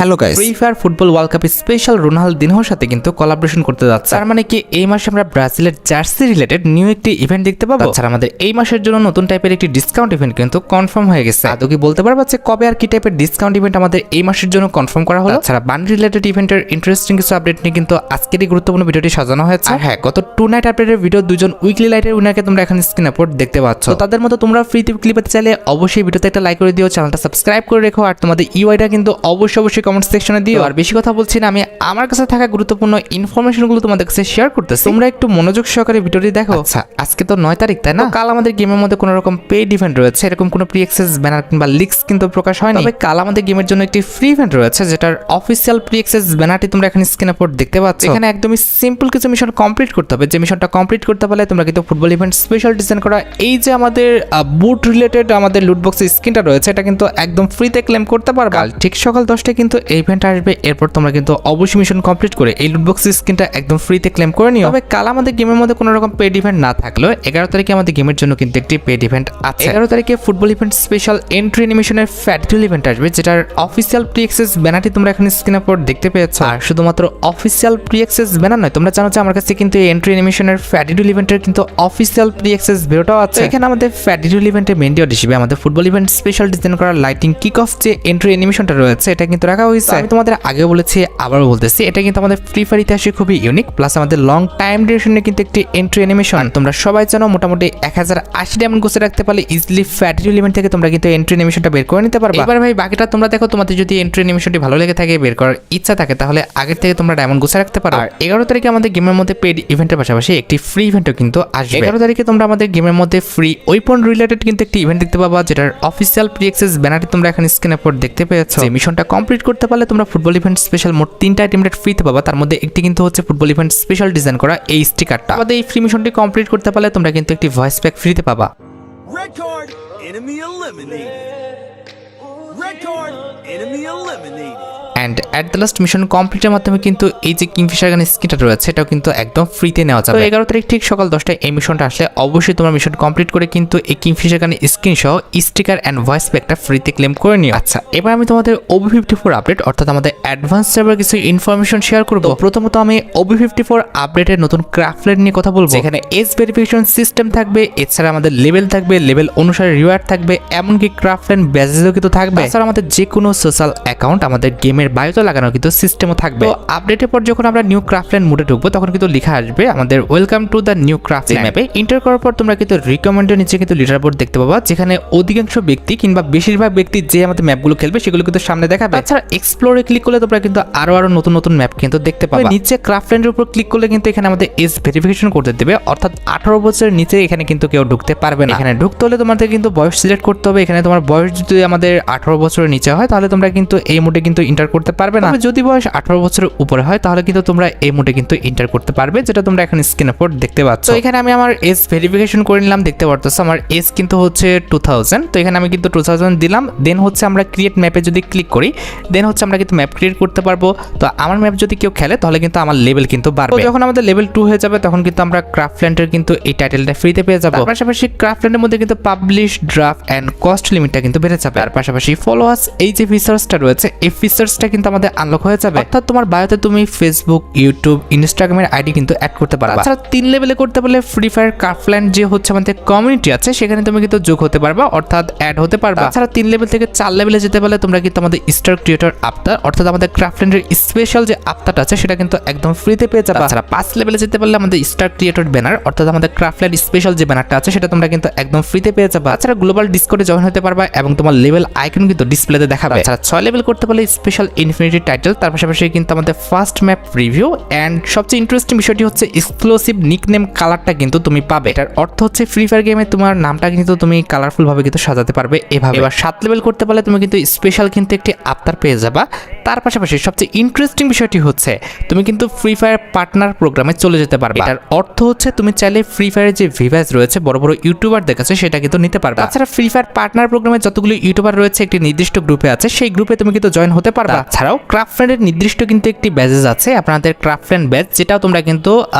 Hello guys, free fire football world কাপে special রোনালদিনহোর সাথে কিন্তু কোলাবোরেশন করতে যাচ্ছে। তার মানে কি এই মাসে আমরা ব্রাজিলের জার্সি রিলেটেড নিউ একটি ইভেন্ট দেখতে পাবো। তাছাড়া আমাদের এই মাসের জন্য নতুন টাইপের একটি ডিসকাউন্ট ইভেন্ট কিন্তু কনফার্ম হয়ে গেছে। আদৌ কি বলতে পারবা যে কবে আর কি টাইপের ডিসকাউন্ট ইভেন্ট আমাদের এই মাসের জন্য কনফার্ম করা হলো? তাছাড়া বান্ডিল রিলেটেড ইভেন্টের ইন্টারেস্টিং কিছু আপডেট নিয়ে কিন্তু আজকের এই গুরুত্বপূর্ণ ভিডিওটি সাজানো হয়েছে। আর হ্যাঁ, গত 2 নাইট আপডেটের ভিডিও দুজন উইকলি লাইটের উইনারকে তোমরা এখন স্ক্রিন আপলোড দেখতে পাচ্ছ। তো তাদের মতো তোমরা ফ্রিতে ক্লিপ পেতে চাইলে অবশ্যই ভিডিওতে একটা লাইক করে দিও, চ্যানেলটা সাবস্ক্রাইব করে রেখো, আর তোমাদের ইউআইটা কিন্তু অবশ্যই কমেন্ট সেকশনে দিও। আর বেশি কথা বলছি না, আমি আমার কাছে থাকা গুরুত্বপূর্ণ ইনফরমেশনগুলো তোমাদের কাছে শেয়ার করতেছি, তোমরা একটু মনোযোগ সহকারে ভিডিওটি দেখো। আচ্ছা, আজকে তো 9 তারিখ, তাই না? কাল আমাদের গেমের মধ্যে কোনো রকম পেইড ইভেন্ট রয়েছে, এরকম কোনো প্রি অ্যাক্সেস ব্যানার কিংবা লিক্স কিন্তু প্রকাশ হয়নি। তবে কাল আমাদের গেমের জন্য একটি ফ্রি ইভেন্ট রয়েছে, যেটার অফিসিয়াল প্রি অ্যাক্সেস ব্যানারটি তোমরা এখানে স্ক্রিনে আপলোড দেখতে পাচ্ছ। এখানে একদমই সিম্পল কিছু মিশন কমপ্লিট করতে হবে। যে মিশনটা কমপ্লিট করতে পারলে তোমরা কিন্তু ফুটবল ইভেন্ট স্পেশাল ডিজাইন করা এই যে আমাদের বুট রিলেটেড আমাদের লুটবক্স স্কিনটা রয়েছে, এটা কিন্তু একদম ফ্রিতে ক্লেম করতে পারবে। কাল ঠিক সকাল 10টায় কিন্তু এই ইভেন্ট আসবে। এরপর তোমরা কিন্তু অবশ্যই মিশন কমপ্লিট করে এই লুটবক্স স্কিনটা একদম ফ্রিতে ক্লেম করে নিও। তবে কাল আমাদের গেমের মধ্যে কোনো রকম পেড ইভেন্ট না থাকলেও 11 তারিখে আমাদের গেমের জন্য কিন্তু একটি পেড ইভেন্ট আছে। 11 তারিখে ফুটবল ইভেন্ট স্পেশাল এন্ট্রি অ্যানিমেশনের ফ্যাটিটুল ইভেন্ট আসবে, যেটার অফিসিয়াল প্রি অ্যাক্সেস ব্যানারটি তোমরা এখানে স্ক্রিনে আপলোড দেখতে পেয়েছো। আর শুধুমাত্র অফিসিয়াল প্রি অ্যাক্সেস ব্যানার নয়, তোমরা জানো যে আমার কাছে কিন্তু এই এন্ট্রি অ্যানিমেশনের ফ্যাটিটুল ইভেন্টের কিন্তু অফিসিয়াল প্রি অ্যাক্সেস ভিডিওটাও আছে। এখানে আমাদের ফ্যাটিটুল ইভেন্টের মেইন ডিও হিসেবে আমাদের ফুটবল ইভেন্ট স্পেশাল ডিজাইন করা লাইটিং কিক অফ যে এন্ট্রি অ্যানিমেশনটা রয়েছে, এটা কিন্তু রাখা হয়েছে। আমি তোমাদের আগেও বলেছি, আবারও বলতেছি, এটা কিন্তু আমাদের ফ্রি ফায়ার ইতিহাসে খুবই ইউনিক, প্লাস আমাদের লং টাইম ডিউরেশনে কিন্তু একটি এন্ট্রি অ্যানিমেশন। তোমরা সবাই জানো মোটামুটি 1080 ডায়মন্ড গোছে রাখতে পারলে ইজিলি ফ্যাটিটুল ইভেন্ট থেকে তোমরা কিন্তু এন্ট্রি অ্যানিমেশনটা বের করে নিতে পারবে। এবার ভাই বাকিটা তোমরা দেখো, তোমাদের যদি এন্ট্রি অ্যানিমেশনটি ভালো লেগে থাকে, বের করার ইচ্ছা থাকে, তাহলে আগের থেকে তোমরা ডায়মন্ড গোছে রাখতে পারো। আর 11 তারিখে আমাদের গেমের মধ্যে পেড ইভেন্টের পাশাপাশি একটি ফ্রি ইভেন্টও কিন্তু আসবে। 11 তারিখে তোমরা আমাদের গেমের মধ্যে ফ্রি ওয়েপন রিলেটেড কিন্তু একটি ইভেন্ট দেখতে পাবা, যেটার অফিসিয়াল প্রি অ্যাক্সেস ব্যানারটি তোমরা এখানে স্ক্রিনে আপলোড দেখতে পেয়েছো। যে মিশনটা কমপ্লিট করতে পারলে তোমরা ফুটবল ইভেন্ট স্পেশাল মোট 3টা আইটেম ফ্রিতে পাবা। তার মধ্যে একটি কিন্তু হচ্ছে ফুটবল ইভেন্ট স্পেশাল ডিজাইন করা এই স্টিকারটা। আমাদের এই ফ্রি মিশনটি কমপ্লিট করতে পারলে তোমরা কিন্তু একটি ভয়েস প্যাক ফ্রিতে পাবা। Red card, enemy eliminated. Red card, enemy eliminated. And at the last mission কমপ্লিটের মাধ্যমে কিন্তু এই যে কিংফিশার গান স্কিনটা রয়েছে, এটাও কিন্তু একদম ফ্রিতে নেওয়া যাবে। তো 11 তারিখ ঠিক সকাল 10টায় এই মিশনটা আসলে অবশ্যই তোমার মিশন কমপ্লিট করে কিন্তু এই কিংফিশার গান স্কিন সহ স্টিকার অ্যান্ড ভয়েস প্যাকটা ফ্রিতে ক্লেম করে নিও। আচ্ছা, এবার আমি তোমাদের OB54 আপডেট অর্থাৎ আমাদের অ্যাডভান্স সার্ভার কিছু ইনফরমেশন শেয়ার করব। প্রথমত আমি OB54 আপডেটের নতুন ক্রাফটল্যান্ড নিয়ে কথা বলবো। এখানে এজ ভেরিফিকেশন সিস্টেম থাকবে, এছাড়া আমাদের লেভেল থাকবে, লেভেল অনুসারে রিওয়ার্ড থাকবে, এমনকি ক্রাফটল্যান্ড ব্যাজেসও কিন্তু থাকবে। এছাড়া আমাদের যে কোনো সোশ্যাল অ্যাকাউন্ট আমাদের গেমের বায়োতে লাগানো কিন্তু সিস্টেমও থাকবে। তো আপডেটের পর যখন আমরা নিউ ক্রাফটল্যান্ড মোডে ঢুকবো, তখন কিন্তু লেখা আসবে আমাদের ওয়েলকাম টু দ্য নিউ ক্রাফটল্যান্ড ম্যাপে। এন্টার করার পর তোমরা কিন্তু রিকমেন্ডের নিচে কিন্তু লিডার বোর্ড দেখতে পাবা, যেখানে অধিকাংশ ব্যক্তি কিংবা বেশিরভাগ ব্যক্তি যে আমাদের ম্যাপগুলো খেলবে সেগুলো কিন্তু সামনে দেখাবে। তাছাড়া এক্সপ্লোরে ক্লিক করলে তোমরা কিন্তু আরো নতুন ম্যাপ কিন্তু দেখতে পাবে। নিচে ক্রাফটল্যান্ডের উপর ক্লিক করলে কিন্তু এখানে আমাদের এজ ভেরিফিকেশন করতে দেবে, অর্থাৎ 18 বছরের নিচে এখানে কিন্তু কেউ ঢুকতে পারবে না। এখানে ঢুকতে হলে তোমাদের কিন্তু বয়স সিলেক্ট করতে হবে। এখানে তোমার বয়স যদি আমাদের 18 বছরের নিচে হয়, তাহলে তোমরা কিন্তু এই মোডে কিন্তু এন্টার করতে পারবে না। যদি বয়স 18 বছরের উপরে হয়, তাহলে কিন্তু তোমরা এই মোডে কিন্তু এন্টার করতে পারবে, যেটা তোমরা এখন স্ক্রিনে উপর দেখতে পাচ্ছ। তো এখানে আমি আমার এজ ভেরিফিকেশন করে নিলাম, দেখতে পাচ্ছ আমার এজ কিন্তু হচ্ছে 2000। তো এখানে আমি কিন্তু 2000 দিলাম। দেন হচ্ছে আমরা ক্রিয়েট ম্যাপে যদি ক্লিক করি, দেন হচ্ছে আমরা কিন্তু ম্যাপ ক্রিয়েট করতে পারবো। তো আমার ম্যাপ যদি কেউ খেলে, তাহলে কিন্তু আমার লেভেল কিন্তু বাড়বে। যখন আমাদের লেভেল 2 হয়ে যাবে, তখন কিন্তু আমরা ক্রাফটল্যান্ডের কিন্তু এই টাইটেলটা ফ্রিতে পেয়ে যাবো। পাশাপাশি ক্রাফটল্যান্ডের মধ্যে কিন্তু পাবলিশ, ড্রাফট এন্ড কস্ট লিমিটটা কিন্তু বেড়ে যাবে। আর পাশাপাশি ফলো আস এই যে ফিচার্সটা রয়েছে, এই ফিচার্সটা কিন্তু আমাদের আনলক হয়ে যাবে। অর্থাৎ তোমার বায়োতে তুমি ফেসবুক, ইউটিউব, ইনস্টাগ্রামের আইডি কিন্তু অ্যাড করতে পারবা। তাছাড়া 3 লেভেলে করতে পারলে ফ্রি ফায়ার ক্রাফটল্যান্ড যে হচ্ছে আমাদের কমিউনিটি আছে, সেখানে তুমি কিন্তু যোগ হতে পারবা, অর্থাৎ অ্যাড হতে পারবা। তাছাড়া 3 লেভেল থেকে 4 লেভেলে যেতে পারলে তোমরা কিন্তু আমাদের স্টার ক্রিয়েটর আফতার অর্থাৎ আমাদের ক্রাফটল্যান্ডের স্পেশাল যে আফতারটা আছে, সেটা কিন্তু একদম ফ্রিতে পেয়ে যাবা। তাছাড়া 5 লেভেলে যেতে পারলে আমাদের স্টার ক্রিয়েটর ব্যানার অর্থাৎ আমাদের ক্রাফটল্যান্ড স্পেশাল যে ব্যানারটা আছে, সেটা তোমরা কিন্তু একদম ফ্রিতে পেয়ে যাবা। তাছাড়া গ্লোবাল ডিসকর্ডে জয়েন হতে পারবা এবং তোমার লেভেল আইকন কিন্তু ডিসপ্লেতে দেখাবে। তাছাড়া 6 লেভেল করতে পারলে স্পেশাল ইনফিনিটি টাইটেল, তার পাশাপাশি কিন্তু আমাদের ফার্স্ট ম্যাপ রিভিউ এন্ড সবচেয়ে ইন্টারেস্টিং বিষয়টি হচ্ছে এক্সক্লুসিভ নিকনেম কালারটা কিন্তু তুমি পাবে। এটার অর্থ হচ্ছে ফ্রি ফায়ার গেমে তোমার নামটা কিন্তু তুমি কালারফুল ভাবে কিন্তু সাজাতে পারবে এভাবে। এবার 7 লেভেল করতে পারলে তুমি কিন্তু স্পেশাল কিন্তু একটি আফতার পেয়ে যাবা। তার পাশাপাশি সবচেয়ে ইন্টারেস্টিং বিষয়টি হচ্ছে তুমি কিন্তু ফ্রি ফায়ার পার্টনার প্রোগ্রামে চলে যেতে পারবে। এটার অর্থ হচ্ছে তুমি চাইলে ফ্রি ফায়ারের যে ভিভাস রয়েছে বড় বড় ইউটিউবারদের কাছে, সেটা কিন্তু নিতে পারবে। তাছাড়া ফ্রি ফায়ার পার্টনার প্রোগ্রামে যতগুলো ইউটিউবার রয়েছে একটি নির্দিষ্ট গ্রুপে আছে, সেই গ্রুপে তুমি কিন্তু জয়েন হতে পারবে। ছাড়াও ক্রাফটল্যান্ডের নির্দিষ্ট কিন্তু একটি ব্যাজেস আছে, আপনাদের ক্রাফটল্যান্ড ব্যাজ, যেটাও তোমরা কিন্তু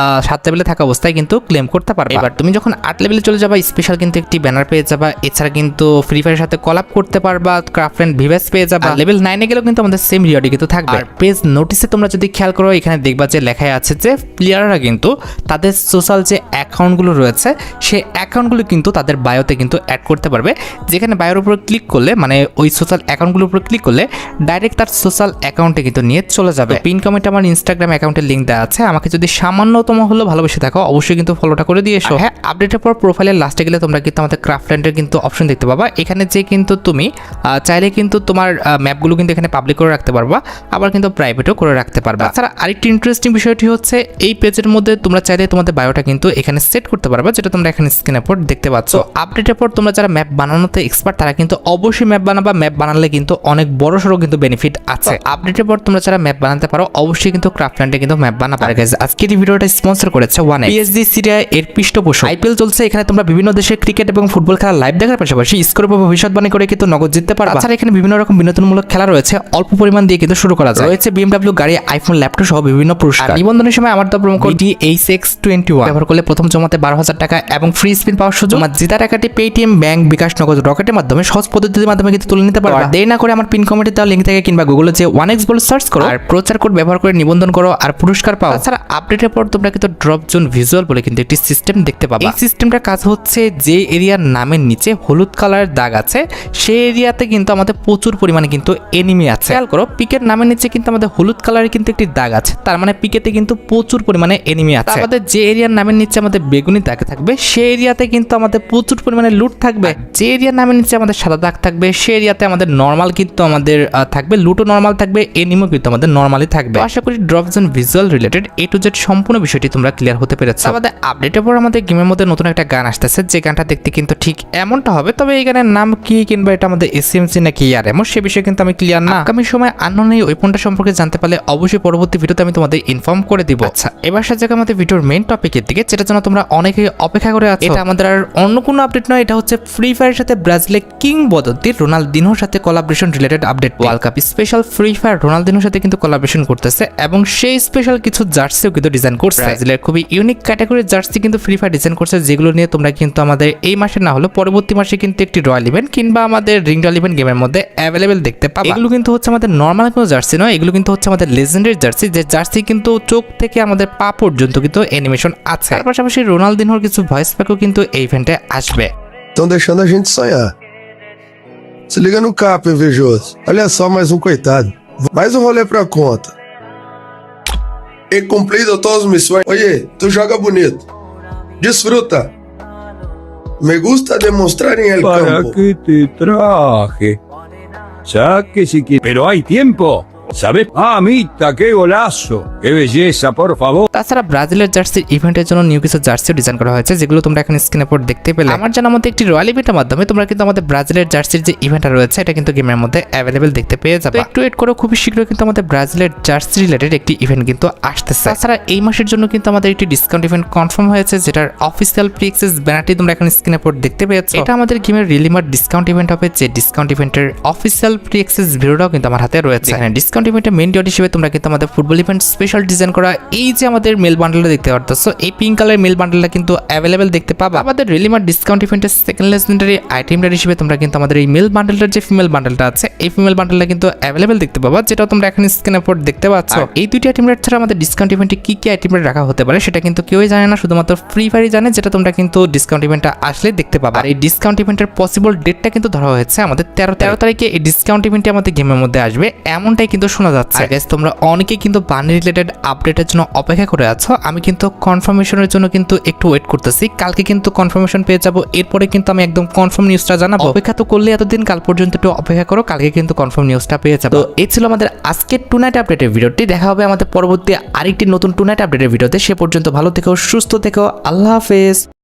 7 লেভেলে থাকা অবস্থায় কিন্তু ক্লেম করতে পারবে। এবার তুমি যখন 8 লেভেলে চলে যাবা, স্পেশাল কিন্তু একটি ব্যানার পেয়ে যাবা। এছাড়া কিন্তু ফ্রি ফায়ারের সাথে কলাপ করতে পারবা, ক্রাফটল্যান্ড ভিভাস পেয়ে যাবা। লেভেল 9 এ গেলেও কিন্তু আমাদের সেম রিওয়ার্ডই কিন্তু থাকবে। আর পেজ নোটিসে তোমরা যদি খেয়াল করো এখানে দেখবা যে লেখাই আছে যে প্লেয়াররা কিন্তু তাদের সোশ্যাল যে অ্যাকাউন্টগুলো রয়েছে সেই অ্যাকাউন্টগুলো কিন্তু তাদের বায়োতে কিন্তু অ্যাড করতে পারবে। যেখানে বায়োর উপর ক্লিক করলে মানে ওই সোশ্যাল অ্যাকাউন্টগুলোর উপর ক্লিক করলে ডাইরেক্ট তার সোশ্যাল অ্যাকাউন্টে কিন্তু নিয়ে চলে যাবে। পিন কমেন্টে আমার ইনস্টাগ্রাম অ্যাকাউন্টের লিঙ্ক দেওয়া আছে, আমাকে যদি সামান্যতম হলেও ভালোবেসে থাকো অবশ্যই কিন্তু ফলোটা করে দিয়ে এসো। হ্যাঁ, আপডেটের পর প্রোফাইলের লাস্টে গেলে তোমরা কিন্তু আমাদের ক্রাফটল্যান্ডের কিন্তু অপশন দেখতে পাবা। এখানে যে কিন্তু তুমি চাইলে কিন্তু তোমার ম্যাপগুলো কিন্তু এখানে পাবলিক করে রাখতে পারবা, আবার কিন্তু প্রাইভেটও করে রাখতে পারবা। তাছাড়া আরেকটি ইন্টারেস্টিং বিষয়টি হচ্ছে এই পেজের মধ্যে তোমরা চাইলে তোমাদের বায়োটা কিন্তু এখানে সেট করতে পারবা, যেটা তোমরা এখানে স্ক্রিনের পর দেখতে পাচ্ছ। আপডেটের পর তোমরা যারা ম্যাপ বানানোতে এক্সপার্ট তারা কিন্তু অবশ্যই ম্যাপ বানাবা। ম্যাপ বানালে কিন্তু অনেক বড় সড়ো কিন্তু বেনিফিট আছে। আপডেটের পর তোমরা যারা ম্যাপ বানাতে পারো অবশ্যই কিন্তু ক্রাফটল্যান্ডে কিন্তু ম্যাপ বানাবা। আর গাইস আজকের এই ভিডিওটা স্পন্সর করেছে ওয়ান পিএসজি সিরিয়া এর পৃষ্ঠপোষক। আইপিএল চলছে, এখানে তোমরা বিভিন্ন দেশের ক্রিকেট এবং ফুটবল খেলা লাইভ দেখার পাশাপাশি স্কোর বা ভবিষ্যৎবাণী করে কিন্তু নগদ জিততে পারবা। তাছাড়া এখানে বিভিন্ন রকম বিনোদনমূলক খেলা রয়েছে, অল্প পরিমাণ দিয়ে কিন্তু শুরু করা যায়। রয়েছে বিএমডব্লিউ গাড়ি, আইফোন, ল্যাপটপ সহ বিভিন্ন পুরস্কার। নিবন্ধনের সময় আমার প্রোমো কোড DHX21 ব্যবহার করলে প্রথম জমাতে 12,000 টাকা এবং ফ্রি স্পিন পাওয়ার সুযোগ। আমার জেতা টাকাটি পেটিএম, ব্যাংক, বিকাশ, নগদ, রকেটের মাধ্যমে সহজ পদ্ধতির মাধ্যমে কিন্তু তুলে নিতে পারবা। দেরি না করে আমার পিন কমেন্টে দেওয়া লিঙ্ক থেকে কিংবা গুগলে যে 1x বলে সার্চ করো আর প্রচার কোড ব্যবহার করে নিবন্ধন করো আর পুরস্কার পাও। তাছাড়া আপডেটের পর তোমরা কিন্তু ড্রপ জোন ভিজুয়াল বলে কিন্তু একটি সিস্টেম দেখতে পাবা। এই সিস্টেমটার কাজ হচ্ছে যে এরিয়ার নামের নিচে হলুদ কালারের দাগ আছে সেই এরিয়াতে কিন্তু আমাদের প্রচুর পরিমাণে কিন্তু এনিমি আছে। খেয়াল করো পিকের নামের নিচে কিন্তু আমাদের হলুদ কালারের কিন্তু একটি দাগ আছে, তার মানে পিকেতে কিন্তু প্রচুর পরিমাণে এনিমি আছে। আমাদের যে এরিয়ার নামের নিচে আমাদের বেগুনি দাগ থাকবে সেই এরিয়াতে কিন্তু আমাদের প্রচুর পরিমাণে লুট থাকবে। যে এরিয়ার নামের নিচে আমাদের সাদা দাগ থাকবে সেই এরিয়াতে আমাদের নর্মাল কিন্তু আমাদের থাকবে, লুটও নর্মাল থাকবে, এনিমিও কিন্তু আমাদের নর্মালি থাকবে। আশা করি drop zone visual related A to Z সম্পূর্ণ বিষয়টি তোমরা ক্লিয়ার হতে পেরেছো। আমাদের আপডেটের পর আমাদের গেমের মধ্যে নতুন একটা গান আসতেছে, যে গানটা দেখতে কিন্তু ঠিক এমনটা হবে, তবে এই গানের নাম কি কিংবা এটা আমাদের SMC নাকি ARM সে বিষয়ে কিন্তু আমি ক্লিয়ার না। আগামী সময় আননোন এই ওয়েপনটা সম্পর্কে জানতে পারলে অবশ্যই পরবর্তী ভিডিওতে আমি তোমাদের ইনফর্ম করে দিব। আচ্ছা, এবার সাথে আমাদের ভিডিওর মেইন টপিকের দিকে, যেটার জন্য তোমরা অনেকেই অপেক্ষা করে আছো। এটা আমাদের আর অন্য কোনো আপডেট নয়, এটা হচ্ছে ফ্রি ফায়ারের সাথে ব্রাজিলের কিংবদন্তি রোনালদিনোর সাথে collaboration related update. World cup special free fire রোনালদিনোর সাথে কিন্তু কোলাবরেশন করতেছে এবং সেই স্পেশাল কিছু জার্সিও কিন্তু ডিজাইন করছে। ব্রাজিলের খুবই ইউনিক ক্যাটাগরির জার্সি কিন্তু ফ্রি ফায়ার ডিজাইন করছে, যেগুলো নিয়ে তোমরা কিন্তু আমাদের এই মাসে না হলে পরবর্তী মাসে কিন্তু একটি রয়্যাল ইভেন্ট কিংবা আমাদের রিং রয়্যাল ইভেন্ট গেমের মধ্যে অ্যাভেলেবেল দেখতে পাবে। এগুলো কিন্তু হচ্ছে আমাদের নর্মাল কোনো জার্সি নয়, এগুলো কিন্তু হচ্ছে আমাদের লেজেন্ডারি জার্সি, যে জার্সি কিন্তু চোখ থেকে আমাদের পা পর্যন্ত কিন্তু অ্যানিমেশন আছে। তার পাশাপাশি রোনালদিনোর কিছু ভয়েস প্যাকও কিন্তু এই ইভেন্টে আসবে। Estão deixando a gente sonhar. Se liga no capo, invejoso. Olha só, mais um coitado. Mais um rolê pra conta. He cumprido todas as missões. Oye, tu joga bonito. Disfruta. Me gusta demostrar en el ¿Para campo. qué te traje? Saque si quieres. Pero hay tiempo. ¿Sabes? Mamita, qué golazo. Qué belleza, por favor. তাছাড়া ব্রাজিলের জার্সির ইভেন্টের জন্য new কিছু জার্সিও design করা হয়েছে, যেগুলো তোমরা এখন স্ক্রিনের উপর দেখতে পেলে। আমার জানা মতে একটি রয়্যাল ইভেন্টের মাধ্যমে তোমরা কিন্তু আমাদের ব্রাজিলের জার্সির যে ইভেন্টটা রয়েছে এটা কিন্তু গেমের মধ্যে অ্যাভেলেবেল দেখতে পেয়ে যাবে। একটু ওয়েট করো, খুবই শীঘ্রই কিন্তু আমাদের ব্রাজিলের জার্সি রিলেটেড একটি ইভেন্ট কিন্তু আসতেছে। তাছাড়া এই মাসের জন্য কিন্তু আমাদের একটি ডিসকাউন্ট ইভেন্ট কনফার্ম হয়েছে, যেটার অফিসিয়াল প্রি অ্যাক্সেস ব্যানারটি তোমরা এখন স্ক্রিনের উপর দেখতে পেয়েছো। এটা আমাদের গেমের রিলিমার ডিসকাউন্ট ইভেন্ট হবে, যে ডিসকাউন্ট ইভেন্টের অফিসিয়াল প্রি অ্যাক্সেস ভিডিওটাও কিন্তু আমার হাতে রয়েছে। এখানে ডিসকাউন্ট ইভেন্টের মেইন ডিও হিসেবে তোমরা কিন্তু আমাদের ফুটবল ইভেন্ট স্পেশাল ডিজাইন করা এই যে আমাদের মেল বান্ডেলটা দেখতে পারতেছো, এই পিঙ্ক কালার মেল বান্ডেলটা কিন্তু অ্যাভেলেবেল দেখতে পাবা। আমাদের রিলিমার ডিসকাউন্ট ইভেন্টের সেকেন্ড লেজেন্ডারি আইটেমটা হিসেবে তোমরা কিন্তু আমাদের এই মেল বান্ডেলটার যে ফিমেল বান্ডেলটা আছে এই ফিমেল বান্ডেলটা কিন্তু অ্যাভেলেবেল দেখতে পাবা, যেটা তোমরা এখন স্ক্রিনের উপর দেখতে পাচ্ছ। এই দুইটি আইটেম রেট ছাড়া আমাদের ডিসকাউন্ট ইভেন্টে কি কি আইটেম রেট রাখা হতে পারে সেটা কিন্তু কেউই জানে না, শুধুমাত্র ফ্রি ফায়ারই জানে, যেটা তোমরা কিন্তু ডিসকাউন্ট ইভেন্টটা আসলে দেখতে পাবা। আর এই ডিসকাউন্ট ইভেন্টের পসিবল ডেটটা কিন্তু ধরা হয়েছে আমাদের 13 তারিখে এই ডিসকাউন্ট ইভেন্টে আমাদের গেমের মধ্যে আসবে, এমনটাই কিন্তু শোনা যাচ্ছে। গাইস তোমরা অনেকেই কিন্তু বান্ডেল রিলেটেড আপডেটের জন্য অপেক্ষা করে আছো, আমি কিন্তু কনফার্মেশনের জন্য কিন্তু একটু ওয়েট করতেছি। কালকে কিন্তু কনফার্মেশন পেয়ে যাবো, এরপরে কিন্তু আমি একদম কনফার্ম নিউজটা জানাবো। অপেক্ষা তো করলে এতদিন, কাল পর্যন্ত একটু অপেক্ষা করো, কালকে কিন্তু কনফার্ম নিউজটা পেয়ে যাবো। তো এই ছিল আমাদের আজকের টু নাইট আপডেটের ভিডিওটি। দেখা হবে আমাদের পরবর্তী আরেকটি নতুন টু নাইট আপডেটের ভিডিওতে। সে পর্যন্ত ভালো থেকো, সুস্থ থেকো, আল্লাহ হাফেজ।